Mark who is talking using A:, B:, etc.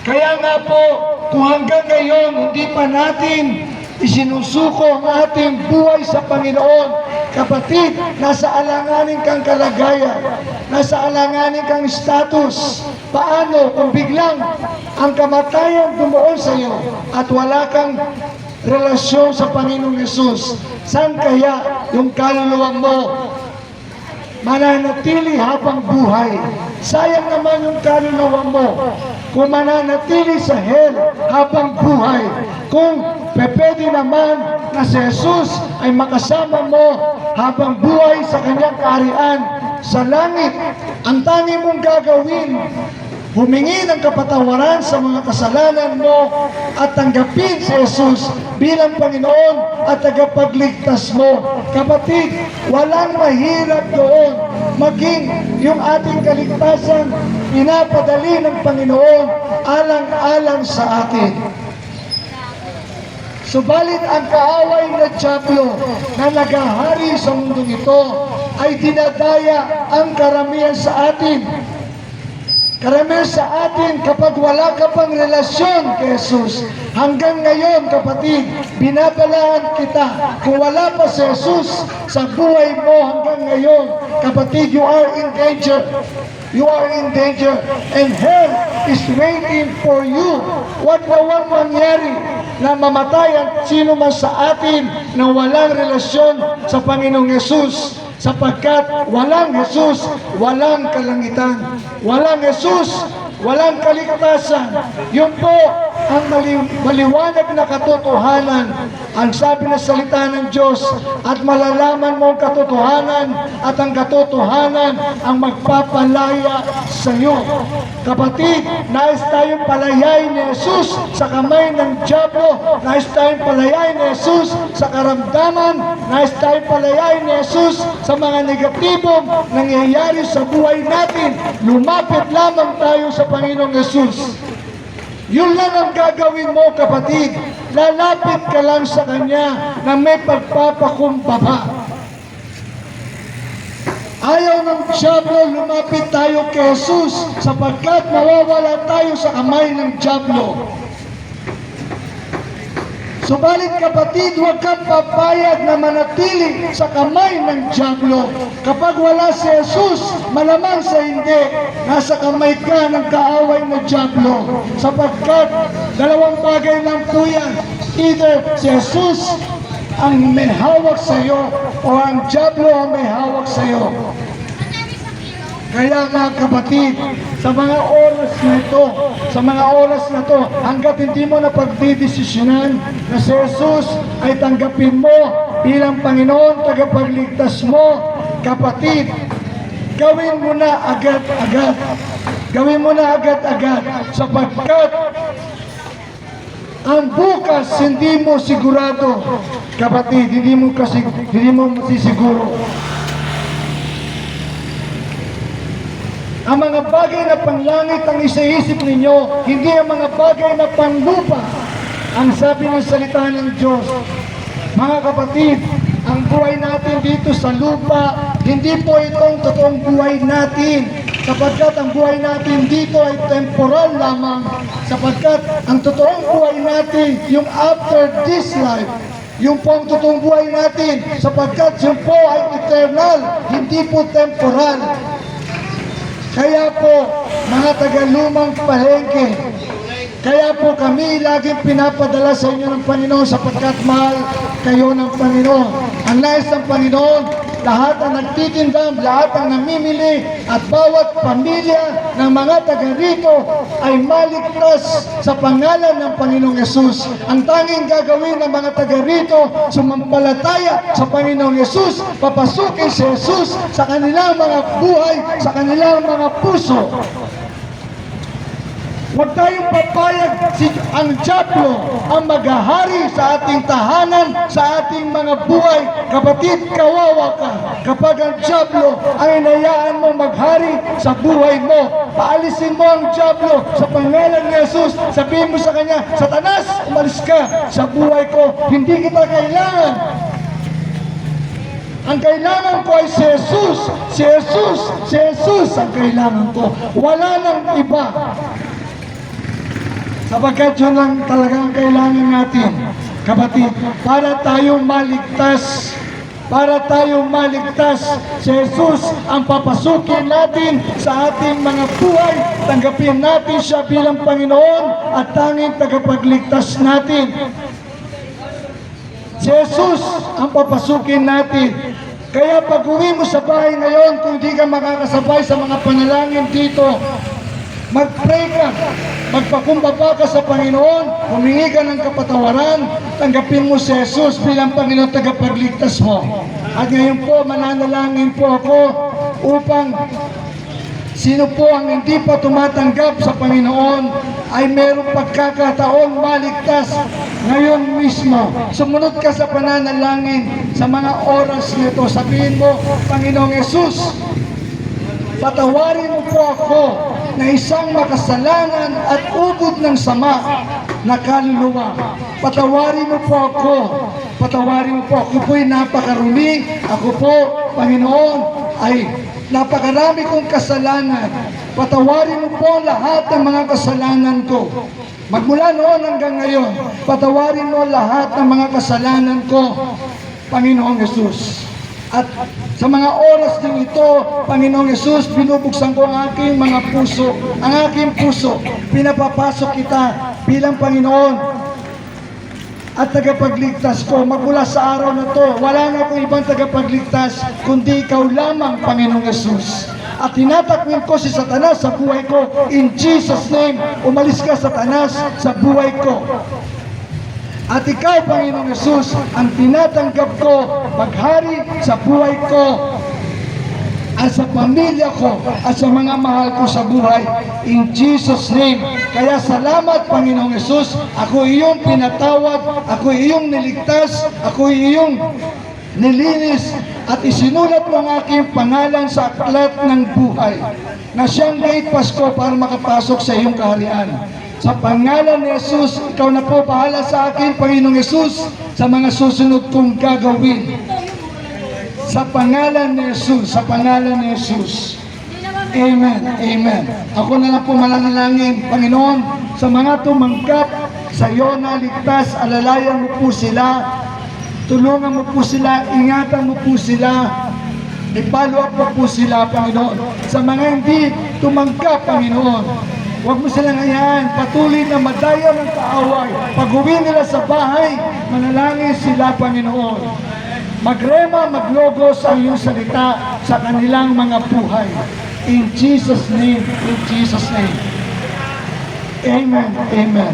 A: Kaya nga po, kung hanggang ngayon hindi pa natin isinusuko ang ating buhay sa Panginoon, kapatid, nasa alanganin kang kalagayan, nasa alanganin kang status. Paano kung biglang ang kamatayan dumuon sa iyo at wala kang relasyon sa Panginoong Yesus? Saan kaya yung kaluluwa mo mananatili habang buhay? Sayang naman yung kaluluwa mo kung mananatili sa hell habang buhay. Kung pwede naman na si Jesus ay makasama mo habang buhay sa kanyang kaharian sa langit, ang tanging mong gagawin, humingi ng kapatawaran sa mga kasalanan mo at tanggapin si Jesus bilang Panginoon at tagapagligtas mo. Kapatid, walang mahirap doon. Maging yung ating kaligtasan, pinapadali ng Panginoon alang-alang sa atin. Subalit ang kaaway na dyablo na nagahari sa mundong ito ay dinadaya ang karamihan sa atin. Karamihan sa atin kapag wala ka pang relasyon kay Jesus. Hanggang ngayon, kapatid, binabalaan kita. Kung wala pa si Jesus sa buhay mo hanggang ngayon, kapatid, you are in danger. You are in danger. And hell is waiting for you. Huwag nawang mangyari na mamatay ang sino man sa atin na walang relasyon sa Panginoong Yesus. Sapagkat walang Jesus, walang kalangitan. Walang Jesus, walang kaligtasan. Yun po ang maliwanag na katotohanan. Ang sabi na salita ng Diyos, at malalaman mo ang katotohanan at ang katotohanan ang magpapalaya sa iyo. Kapatid, nais tayong palayain ni Jesus sa kamay ng dyablo. Nais tayong palayain ni Jesus sa karamdaman. Nais tayong palayain ni Jesus sa mga negatibong nangyayari sa buhay natin. Lumapit lamang tayo sa Panginoong Jesus. Yun lang ang gagawin mo, kapatid. Lalapit ka lang sa Kanya na may pagpapakumbaba. Ayaw ng dyablo lumapit tayo kay Jesus sapagkat mawawala tayo sa kamay ng dyablo. Subalit kapatid, huwag kang papayag na manatili sa kamay ng dyablo. Kapag wala si Jesus, malamang sa hindi, nasa kamay ka ng kaaway ng dyablo. Sapagkat dalawang bagay lang po yan. Either si Jesus ang may hawak sa iyo o ang dyablo ang may hawak sa iyo. Kaya nga kapatid, sa mga oras na ito, hanggat hindi mo na pagdidesisyonan na si Jesus ay tanggapin mo bilang Panginoon, tagapagligtas mo, kapatid, gawin mo na agad-agad. Gawin mo na agad-agad sapagkat ang bukas hindi mo sigurado, kapatid, hindi mo masisiguro. Ang mga bagay na panlangit ang isaisip ninyo, hindi ang mga bagay na panlupa. Ang sabi ng salita ng Diyos. Mga kapatid, ang buhay natin dito sa lupa, hindi po itong totoong buhay natin. Sapagkat ang buhay natin dito ay temporal lamang. Sapagkat ang totoong buhay natin, yung after this life, yung po ang totoong buhay natin, sapagkat yung po ay eternal, hindi po temporal. Kaya po, mga tagalumang palengke, kaya po kami laging pinapadala sa inyo ng Panginoon sapagkat mahal kayo ng Panginoon. Ang nais ng Panginoon, lahat ang nagtitinda, lahat ang namimili, at bawat pamilya ng mga taga rito ay maligtas sa pangalan ng Panginoong Yesus. Ang tanging gagawin ng mga taga rito, sumampalataya sa Panginoong Yesus, papasukin si Yesus sa kanilang mga buhay, sa kanilang mga puso. Huwag tayong papayag ang dyablo ang maghahari sa ating tahanan, sa ating mga buhay. Kapatid, kawawa ka kapag ang dyablo ang inayaan mo maghari sa buhay mo. Paalisin mo ang dyablo sa pangalan ni Jesus. Sabihin mo sa kanya, Satanas, umalis ka sa buhay ko. Hindi kita kailangan. Ang kailangan ko ay si Jesus. Si Jesus. Si Jesus ang kailangan ko. Wala nang iba. Sapagkat yun lang talagang kailangan natin, kapatid, para tayong maligtas. Para tayong maligtas, si Jesus ang papasukin natin sa ating mga buhay. Tanggapin natin siya bilang Panginoon at tanging tagapagligtas natin. Si Jesus ang papasukin natin. Kaya pag uwi mo sa bahay ngayon, kung di ka makakasabay sa mga panalangin dito, mag-pray ka, magpakumbaba ka sa Panginoon, humingi ka ng kapatawaran, tanggapin mo si Jesus bilang Panginoon tagapagligtas mo. At ngayon po, mananalangin po ako upang sino po ang hindi pa tumatanggap sa Panginoon ay mayroong pagkakataon maligtas ngayon mismo. Sumunod ka sa pananalangin sa mga oras nito. Sabihin mo, Panginoong Jesus, patawarin mo po ako na isang makasalanan at ubod ng sama na kaluluwa. Patawarin mo po ako. Patawarin mo po. Ako po'y napakarumi. Ako po, Panginoon, ay napakarami kong kasalanan. Patawarin mo po lahat ng mga kasalanan ko. Magmula noon hanggang ngayon, patawarin mo lahat ng mga kasalanan ko, Panginoong Jesus. At sa mga oras din ito, Panginoong Yesus, binubuksan ko ang aking mga puso, ang aking puso, pinapapasok kita bilang Panginoon at tagapagligtas ko. Magmula sa araw na to, wala na akong ibang tagapagligtas, kundi ikaw lamang, Panginoong Yesus. At tinatakwil ko si Satanas sa buhay ko. In Jesus' name, umalis ka, Satanas, sa buhay ko. At ikaw, Panginoong Yesus, ang tinatanggap ko maghari sa buhay ko at sa pamilya ko at sa mga mahal ko sa buhay. In Jesus' name. Kaya salamat, Panginoong Yesus. Ako iyong pinatawad, ako iyong niligtas, ako iyong nilinis at isinulat mo ang aking pangalan sa aklat ng buhay na siyang gate pass ko para makapasok sa iyong kaharian. Sa pangalan ni Jesus, ikaw na po bahala sa akin, Panginoong Jesus, sa mga susunod kong gagawin. Sa pangalan ni Jesus, sa pangalan ni Jesus. Amen, amen. Ako na lang po mananalangin, Panginoon, sa mga tumanggap sa iyo na ligtas, alalayan mo po sila, tulungan mo po sila, ingatan mo po sila, i-follow up mo po sila, Panginoon. Sa mga hindi tumanggap, Panginoon, huwag mo silang hayaan, patuloy na madaya ng kaaway. Pag-uwi nila sa bahay, manalangin sila, Panginoon. Magrema, maglogos ang iyong salita sa kanilang mga buhay. In Jesus' name, in Jesus' name. Amen, amen.